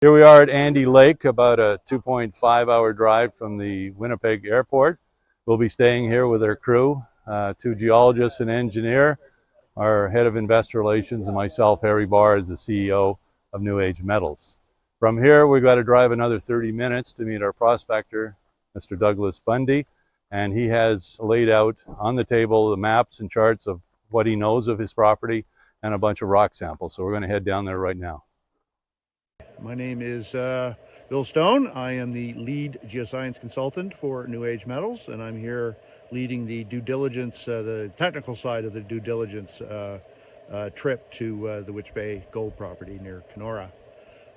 Here we are at Andy Lake, about a 2.5-hour drive from the Winnipeg airport. We'll be staying here with our crew, two geologists and engineer, our head of investor relations, and myself, Harry Barr, as the CEO of New Age Metals. From here, we've got to drive another 30 minutes to meet our prospector, Mr. Douglas Bundy, and he has laid out on the table the maps and charts of what he knows of his property and a bunch of rock samples. So we're going to head down there right now. My name is Bill Stone. I am the lead geoscience consultant for New Age Metals, and I'm here leading the due diligence, the technical side of the due diligence trip to the Witch Bay gold property near Kenora.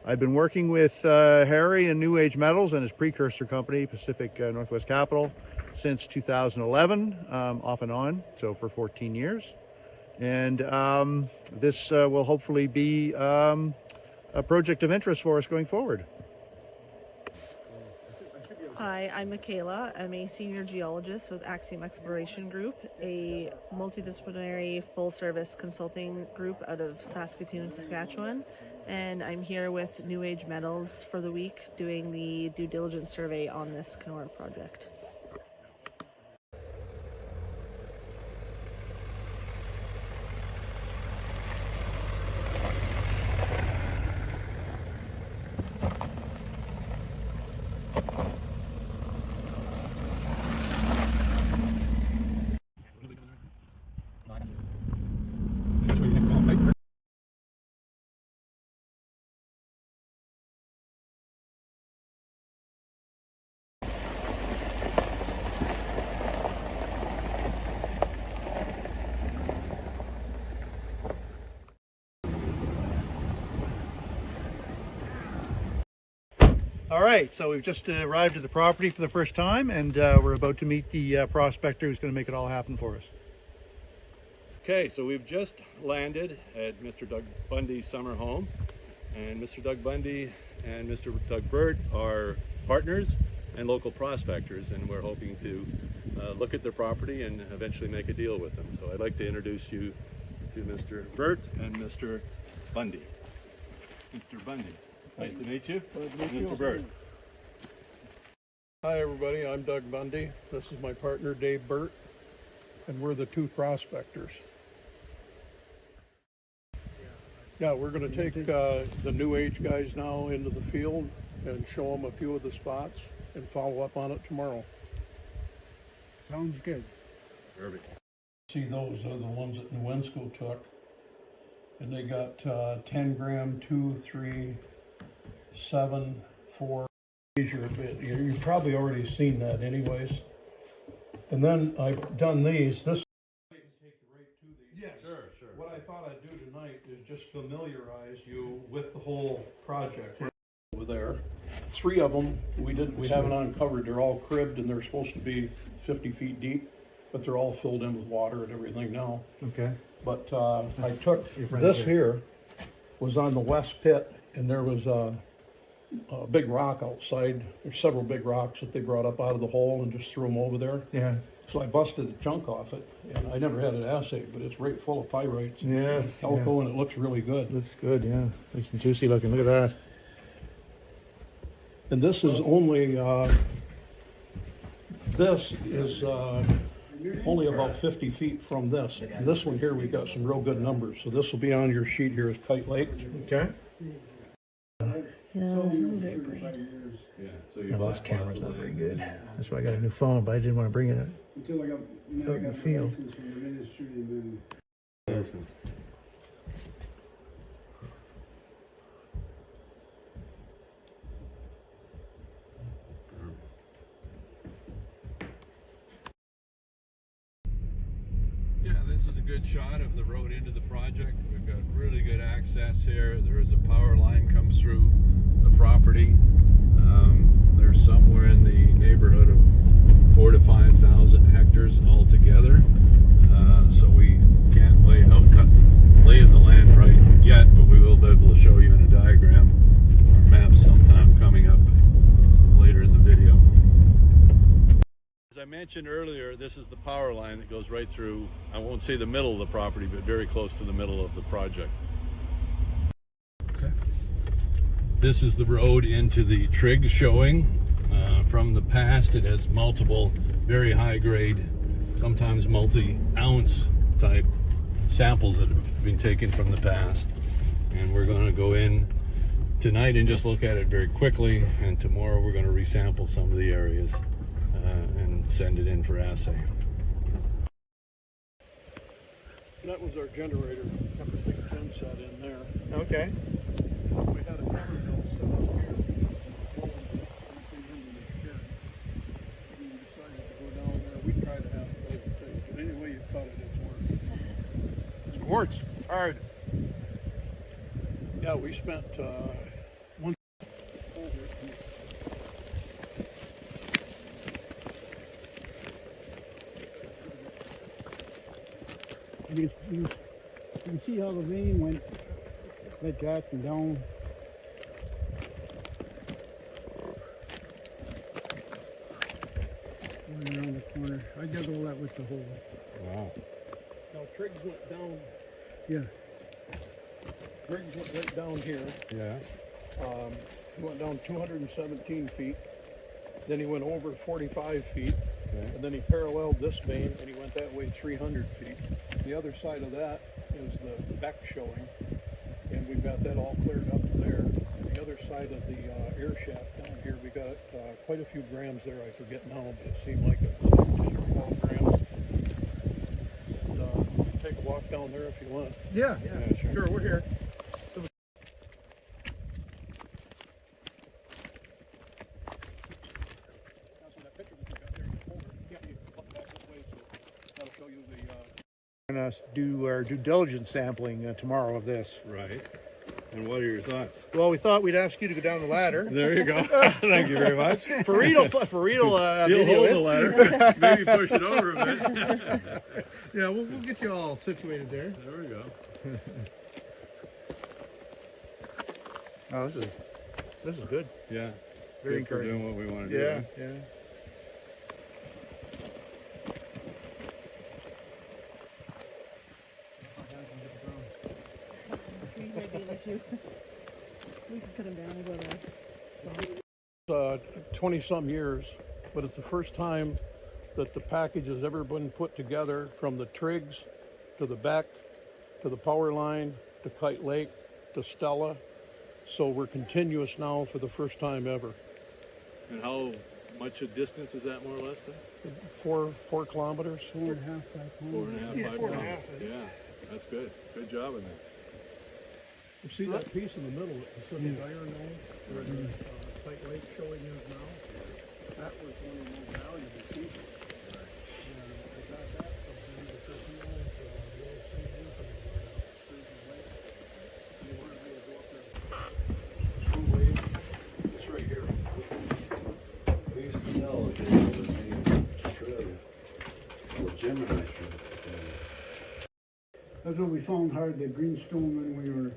I've been working with Harry and New Age Metals and his precursor company, Pacific Northwest Capital, since 2011, off and on, so for 14 years. And this will hopefully be a project of interest for us going forward. Hi, I'm Michaela. I'm a senior geologist with Axiom Exploration Group, a multidisciplinary full-service consulting group out of Saskatoon, Saskatchewan. And I'm here with New Age Metals for the week doing the due diligence survey on this Kenora project. All right, so we've just arrived at the property for the first time, and we're about to meet the prospector who's going to make it all happen for us. Okay, so we've just landed at Mr. Doug Bundy's summer home, and Mr. Doug Bundy and Mr. Doug Burt are partners and local prospectors, and we're hoping to look at their property and eventually make a deal with them. So I'd like to introduce you to Mr. Burt and Mr. Bundy. Mr. Bundy, nice to meet you. Mr. Burt. Hi everybody, I'm Doug Bundy. This is my partner Dave Burt, and we're the two prospectors. Yeah, we're going to take the New Age guys now into the field and show them a few of the spots and follow up on it tomorrow. Sounds good. Perfect. See, those are the ones that Nowinsko took, and they got 10 gram, 2, 3, 7, 4. You've probably already seen that anyways. And then I've done these. This take right to these. Yes. Sure. What I thought I'd do tonight is just familiarize you with the whole project over there. 3 of them we haven't uncovered. They're all cribbed and they're supposed to be 50 feet deep, but they're all filled in with water and everything now. Okay. But I took this here was on the west pit, and there was a big rock outside. There's several big rocks that they brought up out of the hole and just threw them over there. Yeah. So I busted a chunk off it, and I never had it assayed, but it's right full of pyrites. Yes. Calco, and it looks really good. Looks good, yeah. Nice and juicy looking. Look at that. And this is only, this is only about 50 feet from this. And this one here, we've got some real good numbers. So this will be on your sheet here is Kite Lake. Okay. Yeah, this isn't very bright. Yeah, well, this camera's not very good. That's why I got a new phone, but I didn't want to bring it out in the field. Listen. Yeah, this is a good shot of the road into the project. We've got really good access here. There is a power line comes through the property. There's somewhere in the neighborhood of 4,000 to 5,000 hectares altogether. So we can't lay of the land right yet, but we will be able to show you in a diagram or map sometime coming up later in the video. As I mentioned earlier, this is the power line that goes right through, I won't say the middle of the property, but very close to the middle of the project. Okay. This is the road into the trig showing. From the past, it has multiple very high grade, sometimes multi-ounce type samples that have been taken from the past. And we're going to go in tonight and just look at it very quickly, and tomorrow we're going to resample some of the areas and send it in for assay. That was our generator. Kept a big gen set in there. Okay. We had a hammer mill set up here. Blowing everything into the shed. We decided to go down there. We tried to have it overtake, but any way you cut it, it's worth. It's quartz. Hard. Yeah, we spent one. You can see how the vein went like that and down. Going around the corner. I did all that with the hole. Wow. Now Triggs went down. Yeah. Triggs went right down here. Yeah. He went down 217 feet. Then he went over 45 feet. Okay. And then he paralleled this vein and he went that way 300 feet. The other side of that is the beck showing, and we've got that all cleared up there. The other side of the air shaft down here, we got quite a few grams there. I forget now, but it seemed like it was 10 or 12 grams. And, take a walk down there if you want. Yeah, sure. We're here. We're going to do our due diligence sampling tomorrow of this. Right. And what are your thoughts? Well, we thought we'd ask you to go down the ladder. There you go. Thank you very much. For real, You'll video hold it. the ladder. Maybe push it over a bit. Yeah, we'll get you all situated there. There we go. Oh, this is good. Yeah. Very Good for encouraging. doing what we want to do. Yeah. We can put him down and go there. 20-some years, but it's the first time that the package has ever been put together, from the Triggs to the beck to the power line to Kite Lake to Stella. So we're continuous now for the first time ever. And how much a distance is that, more or less, then? 4 kilometers. 4.5 by 4.5, Yeah, 5 4.5, miles. I think. Yeah, that's good. Good job in that. You see that piece in the middle, the Pacific Iron Dome, where the Kite Lake showing is now? That was one of the most valuable pieces. And I got that from him because he owns the old St. Anthony Lake. And he wanted me to go up there. Screwway. It's right here. We used to sell in Australia. Well, Jim and I should. That's what we found hard, the greenstone, when we were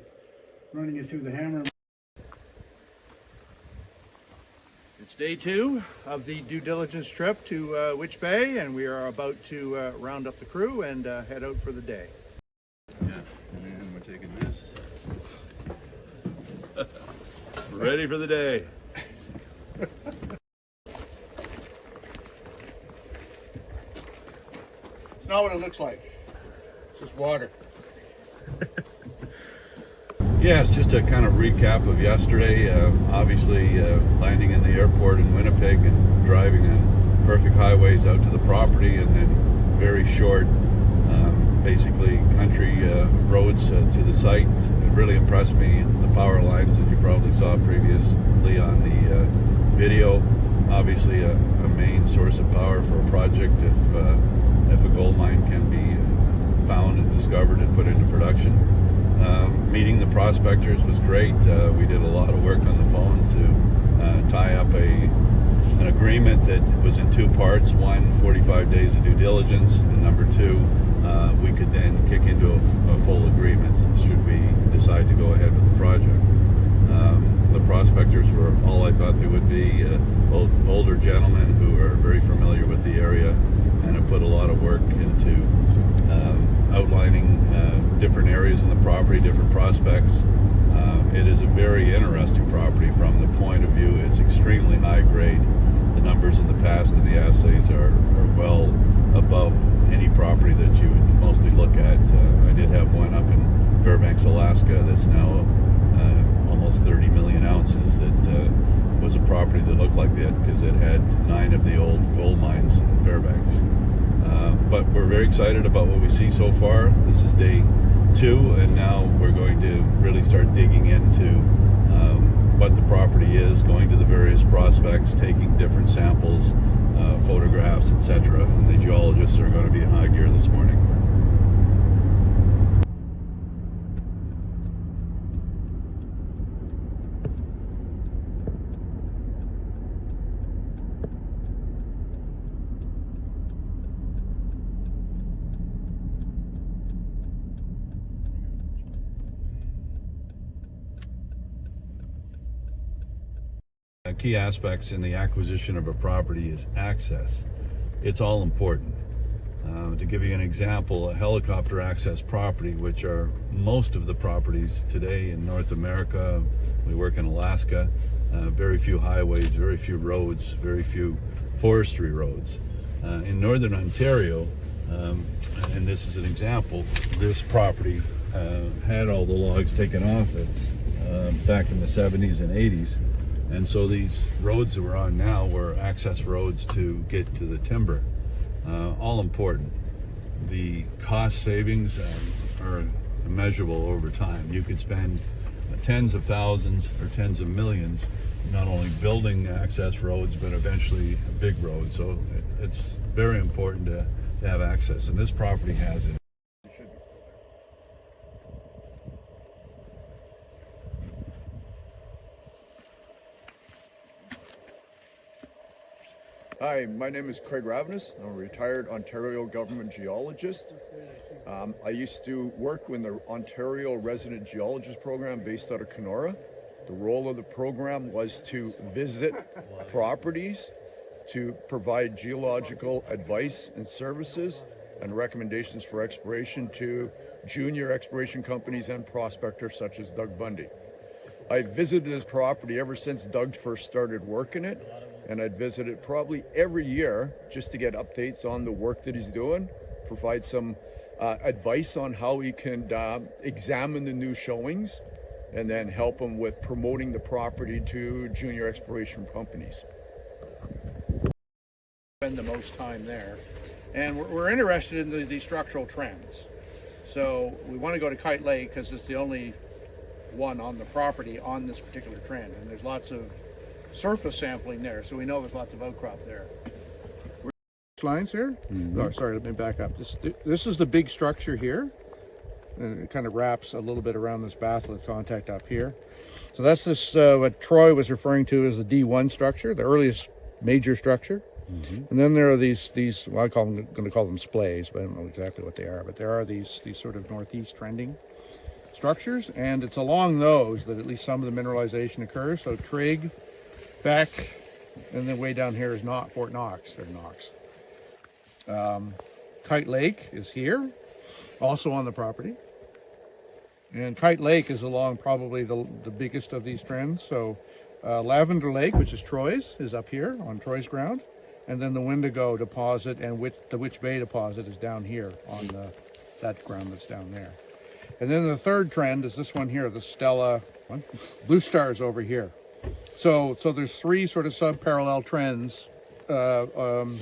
running it through the hammer. It's day 2 of the due diligence trip to Witch Bay, and we are about to round up the crew and head out for the day. Yeah, and we're taking this. Ready for the day. It's not what it looks like. It's just water. Yes, just a kind of recap of yesterday. Obviously, landing in the airport in Winnipeg and driving on perfect highways out to the property, and then very short, basically country roads to the site. It really impressed me, the power lines that you probably saw previously on the video. Obviously, a main source of power for a project if a gold mine can be found and discovered and put into production. Meeting the prospectors was great. We did a lot of work on the phone to tie up an agreement that was in 2 parts. One, 45 days of due diligence, and number 2, we could then kick into a full agreement should we decide to go ahead with the project. The prospectors were all I thought they would be, both older gentlemen who are very familiar with the area and have put a lot of work into outlining different areas in the property, different prospects, it is a very interesting property from the point of view it's extremely high grade. The numbers in the past and the assays are well above any property that you would mostly look at. I did have one up in Fairbanks, Alaska that's now almost 30 million ounces that was a property that looked like that because it had 9 of the old gold mines in Fairbanks. But we're very excited about what we see so far. This is day 2, and now we're going to really start digging into what the property is, going to the various prospects, taking different samples, photographs, etc. And the geologists are going to be in high gear this morning. Key aspects in the acquisition of a property is access. It's all important. To give you an example, a helicopter access property, which are most of the properties today in North America, we work in Alaska, very few highways, very few roads, very few forestry roads. In Northern Ontario, and this is an example, this property had all the logs taken off it back in the 70s and 80s. And so these roads that we're on now were access roads to get to the timber. All important. The cost savings are immeasurable over time. You could spend tens of thousands or tens of millions not only building access roads, but eventually a big road. So it's very important to have access, and this property has it. Hi, my name is Craig Ravenous. I'm a retired Ontario government geologist. I used to work in the Ontario Resident Geologist Program based out of Kenora. The role of the program was to visit properties, to provide geological advice and services and recommendations for exploration to junior exploration companies and prospectors such as Doug Bundy. I visited his property ever since Doug first started working it, and I'd visit it probably every year just to get updates on the work that he's doing, provide some advice on how he can examine the new showings, and then help him with promoting the property to junior exploration companies. Spend the most time there, and we're interested in the structural trends. So we want to go to Kite Lake because it's the only one on the property on this particular trend, and there's lots of surface sampling there, so we know there's lots of outcrop there. Lines here. Oh, sorry, let me back up. This is the big structure here, and it kind of wraps a little bit around this batholith contact up here. So that's this what Troy was referring to as the D1 structure, the earliest major structure. And then there are these well, going to call them splays, but I don't know exactly what they are. But there are these sort of northeast trending structures, and it's along those that at least some of the mineralization occurs. So Trig, Beck, and then way down here is not Fort Knox or Knox. Kite Lake is here, also on the property. And Kite Lake is along probably the biggest of these trends. So Lavender Lake, which is Troy's, is up here on Troy's ground. And then the Wendigo deposit and the Witch Bay deposit is down here on that ground that's down there. And then the third trend is this one here, the Stella, Blue Stars over here. So there's 3 sort of sub-parallel trends on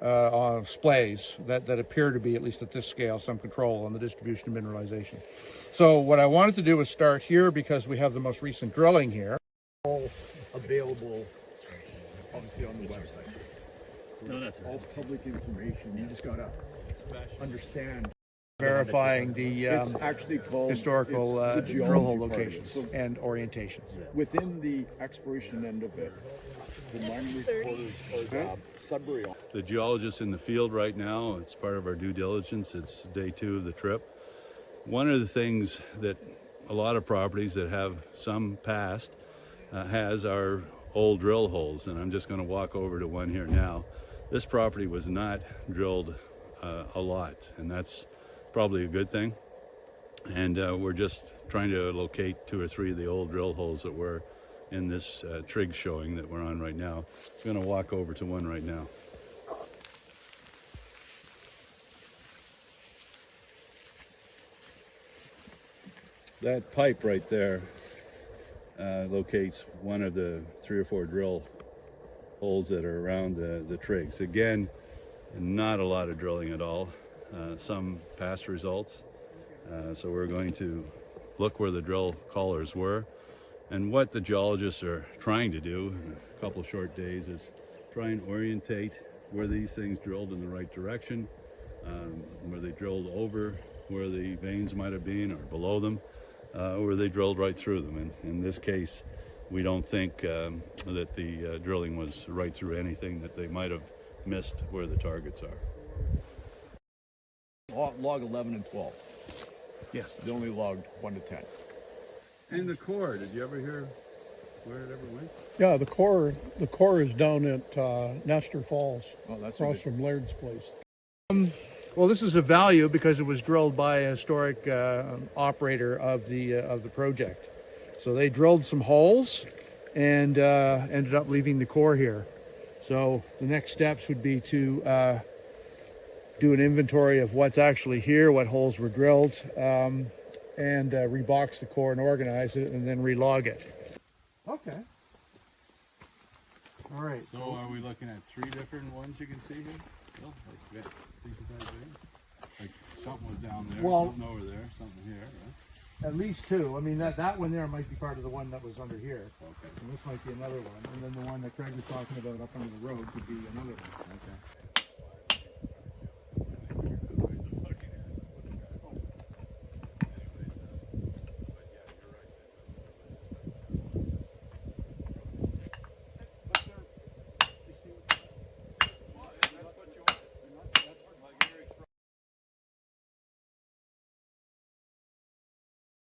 splays that appear to be, at least at this scale, some control on the distribution of mineralization. So what I wanted to do was start here because we have the most recent drilling here. All available, obviously, on the website. No, that's all public information. You just gotta understand. Verifying the It's actually called historical the drill geology hole part of it. locations So and orientations. within the exploration end of it, the mining reporters are Sudbury. The geologists in the field right now, it's part of our due diligence. It's day 2 of the trip. One of the things that a lot of properties that have some past has are old drill holes, and I'm just going to walk over to one here now. This property was not drilled a lot, and that's probably a good thing. And we're just trying to locate 2 or 3 of the old drill holes that were in this trig showing that we're on right now. I'm going to walk over to one right now. That pipe right there locates one of the 3 or 4 drill holes that are around the trigs. Again, not a lot of drilling at all. Some past results. So we're going to look where the drill collars were, and what the geologists are trying to do in a couple short days is try and orientate where these things drilled in the right direction, where they drilled over where the veins might have been or below them, or they drilled right through them. And in this case, we don't think that the drilling was right through anything, that they might have missed where the targets are. Log 11 and 12. Yes. They only logged 1 to 10. And the core, did you ever hear where it ever went? Yeah, the core is down at Nestor Falls, Oh, that's across what from Laird's place. Well, this is a value because it was drilled by a historic operator of the project. So they drilled some holes and ended up leaving the core here. So the next steps would be to do an inventory of what's actually here, what holes were drilled, and rebox the core and organize it, and then relog it. Okay. All right. So are we looking at 3 different ones you can see here? Well, like decent-sized veins? Like something was down there, Well, something over there, something here, right? At least 2. I mean, that one there might be part of the one that was under here. Okay. And this might be another one. And then the one that Craig was talking about up under the road could be another one. Okay.